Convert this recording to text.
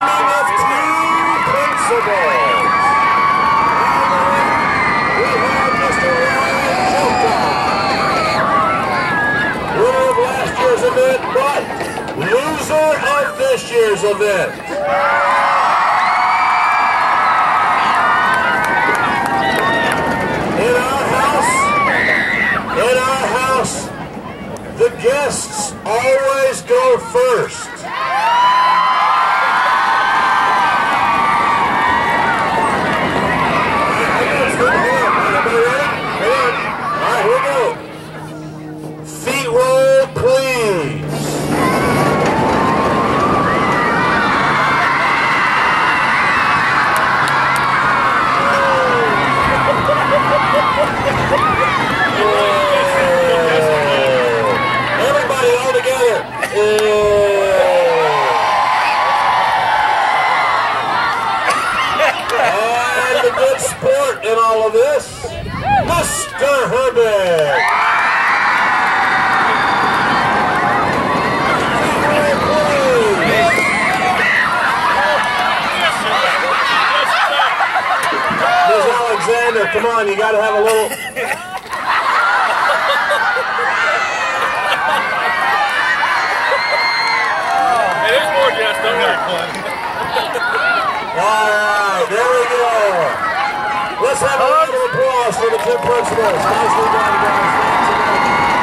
of two principals. We have Mr. Ryan Joka, winner of last year's event, but loser of this year's event. In our house, the guests always go first. Alright, here we go. Feet roll, please. Everybody all together. And the good sport in all of this, Mr. Herbert. Ms. Alexander, come on, you got to have a little... Alright, there we go. Let's have a round of applause for the two principals. Nicely done, guys. Thanks again.